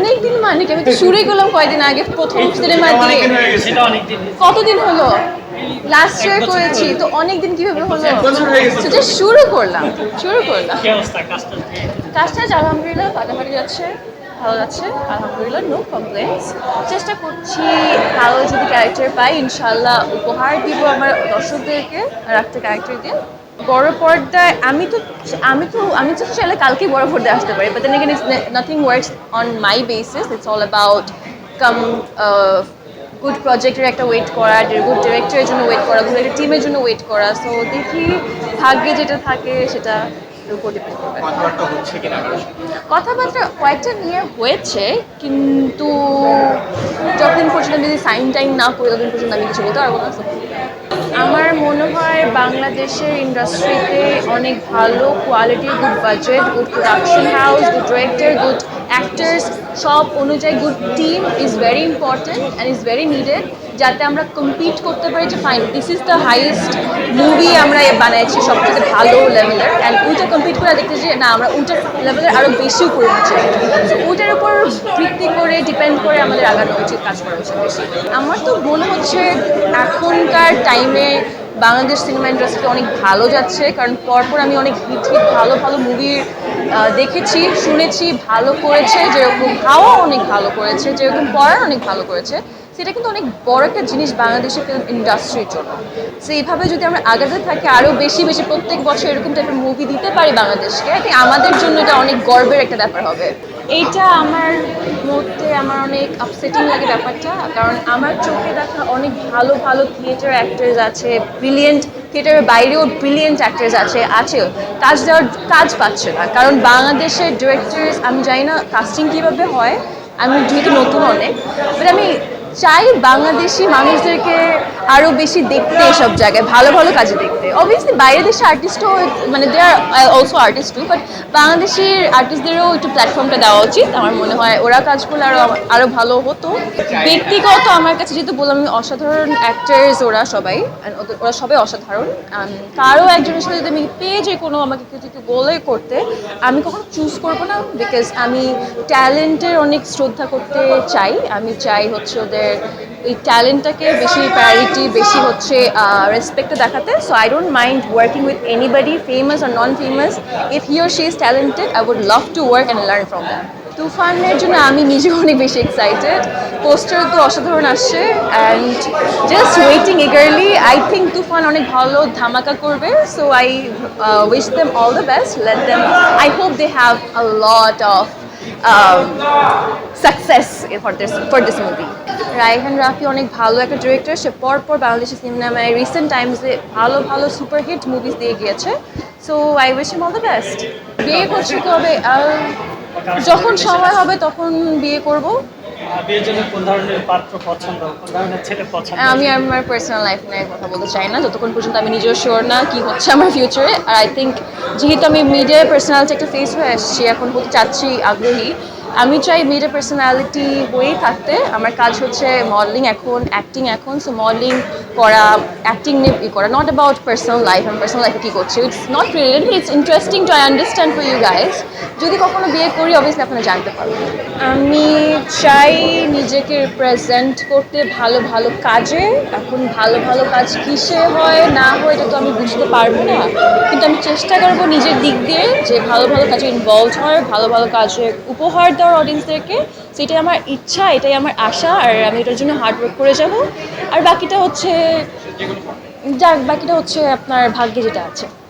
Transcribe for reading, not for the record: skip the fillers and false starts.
অনেকদিন মানে কি, আমি তো শুরুই করলাম কয়েকদিন আগে প্রথম সিনেমা দিয়ে। কতদিন হলো? লাস্ট ইয়ার করেছি তো অনেকদিন কিভাবে হলো? জাস্ট শুরু করলাম। কাজটা আলহামদুলিল্লাহ ফাটাফাটি যাচ্ছে, ভালো যাচ্ছে আলহামদুলিল্লাহ, নো কমপ্লেন্টস। চেষ্টা করছি ভালো যদি ক্যারেক্টার পাই ইনশাল্লাহ উপহার দিব আমার দর্শকদেরকে আর একটা ক্যারেক্টার দিয়ে। বড় পর্দায় আমি তো চাইলে কালকেই বড় পর্দায় আসতে পারি, but then again it's nothing works on my basis, it's all about come good প্রজেক্টের একটা ওয়েট করা, গুড ডিরেক্টরের জন্য ওয়েট করা, গুড একটা টিমের জন্য ওয়েট করা। সো দেখি ভাগ্যে যেটা থাকে সেটা উপর ডিপেন্ড করবে। কথাবার্তা কয়েকটা নিয়ে হয়েছে, কিন্তু যতদিন পর্যন্ত আমি যদি সাইন টাইন না করি ততদিন পর্যন্ত আমি কিছু বলতে পারবো না। আমার মনে হয় বাংলাদেশের ইন্ডাস্ট্রিতে অনেক ভালো কোয়ালিটির, good budget, good production house, good director, good actors, সব অনুযায়ী good team is very important and is very needed, যাতে আমরা কম্পিট করতে পারি যে fine this is the highest movie আমরা বানাইছি সবথেকে ভালো লেভেলের, অ্যান্ড ওইটা কম্পিট করে দেখতে যে না আমরা ওইটার লেভেলের আরও বেশি উপরে উঠছি। ওইটার উপর ভিত্তি করে ডিপেন্ড করে আমাদের আগানো উচিত, কাজ করা উচিত বেশি। আমার তো মনে হচ্ছে এখনকার টাইমে বাংলাদেশ সিনেমা ইন্ডাস্ট্রি অনেক ভালো যাচ্ছে, কারণ পরপর আমি অনেক হিট ভালো ভালো মুভি দেখেছি, শুনেছি, ভালো করেছে, যেরকম হাওয়া অনেক ভালো করেছে, যেরকম পড়ার অনেক ভালো করেছে। সেটা কিন্তু অনেক বড় একটা জিনিস বাংলাদেশের ফিল্ম ইন্ডাস্ট্রির জন্য। সো এইভাবে যদি আমরা আগাতে থাকি আরও বেশি বেশি প্রত্যেক বছর এরকম টাইপের মুভি দিতে পারি বাংলাদেশকে, আই থিঙ্ক আমাদের জন্য এটা অনেক গর্বের একটা ব্যাপার হবে। এইটা আমার মধ্যে আমার অনেক আপসেটিং লাগে ব্যাপারটা, কারণ আমার চোখে দেখা অনেক ভালো ভালো থিয়েটার অ্যাক্টার্স আছে, ব্রিলিয়েন্ট থিয়েটারের বাইরেও ব্রিলিয়েন্ট অ্যাক্টার্স আছেও কাজ পাচ্ছে না, কারণ বাংলাদেশের ডিরেক্টরস, আমি জানি না কাস্টিং কীভাবে হয়, আমি যেহেতু নতুন অনেক, বাট আমি চাই বাংলাদেশি মানুষদেরকে আরও বেশি দেখতে, এসব জায়গায় ভালো ভালো কাজে দেখতে। অবভিয়াসলি বাইরের দেশের আর্টিস্টও মানে they are also artist too, but বাংলাদেশের আর্টিস্টদেরও একটু প্ল্যাটফর্মটা দেওয়া উচিত। আমার মনে হয় ওরা কাজ করলে আরও ভালো হতো। ব্যক্তিগত আমার কাছে যেহেতু বললাম আমি অসাধারণ অ্যাক্টার্স, ওরা সবাই অসাধারণ। কারো একজনের সাথে যদি আমি পেয়ে যে কোনো আমাকে কিছু বলে করতে, আমি কখনো চুজ করবো না, বিকজ আমি ট্যালেন্টের অনেক শ্রদ্ধা করতে চাই। আমি চাই হচ্ছে ওদের এই ট্যালেন্টটাকে বেশি প্রায়োরিটি, বেশি হচ্ছে রেসপেক্টে দেখাতে। So I don't mind working with anybody, famous আর non famous. If he or she is talented, I would love to work and learn from them. তুফানের জন্য আমি নিজেও অনেক বেশি এক্সাইটেড। পোস্টার তো অসাধারণ আসছে, and just waiting eagerly. I think Toofan অনেক ভালো ধামাকা করবে। So I wish them all the best, let them, I hope they have a lot of success for this movie. Raihan Rafi অনেক ভালো একটা ডিরেক্টর, সে পরপর বাংলাদেশি সিনেমায় রিসেন্ট টাইমসে ভালো ভালো সুপারহিট মুভিজ দিয়ে গিয়েছে। So I wish him all the best. বিয়ে করছে কবে? যখন সময় হবে তখন বিয়ে করব। বিয়ের জন্য কোন ধরনের পাত্র পছন্দ, কোন ধরনের ছেলে পছন্দ? আমি আমার পার্সোনাল লাইফ নিয়ে কথা বলতে চাই না যতক্ষণ পর্যন্ত আমি নিজেও শিওর না কি হচ্ছে আমার ফিউচারে। আর আই থিঙ্ক যেহেতু আমি মিডিয়ার পার্সোনালিটি একটা ফেস হয়ে আসছি, এখন হতে চাচ্ছি, আগ্রহী, আমি চাই মিডিয়া পার্সোনালিটি হয়েই থাকতে। আমার কাজ হচ্ছে মডেলিং এখন, অ্যাক্টিং এখন। সো মডেলিং করা, অ্যাক্টিং নিয়ে করা, নট অ্যাবাউট পার্সোনাল লাইফ। আমি পার্সোনাল লাইফে কী করছি it's not related, it's interesting to understand for you guys. যদি কখনো বিয়ে করি অবভিয়াসলি আপনারা জানতে পারবেন। আমি চাই নিজেকে রিপ্রেজেন্ট করতে ভালো ভালো কাজে। এখন ভালো ভালো কাজ কিসে হয় না হয় এটা তো আমি বুঝতে পারবো না, কিন্তু আমি চেষ্টা করবো নিজের দিক দিয়ে যে ভালো ভালো কাজে ইনভলভ হওয়ার, ভালো ভালো কাজে উপহার দেওয়ার অডিয়েন্সদেরকে। সেটাই আমার ইচ্ছা, এটাই আমার আশা, আর আমি এটার জন্য হার্ডওয়ার্ক করে যাব। আর বাকিটা হচ্ছে আপনার ভাগ্যে যেটা আছে।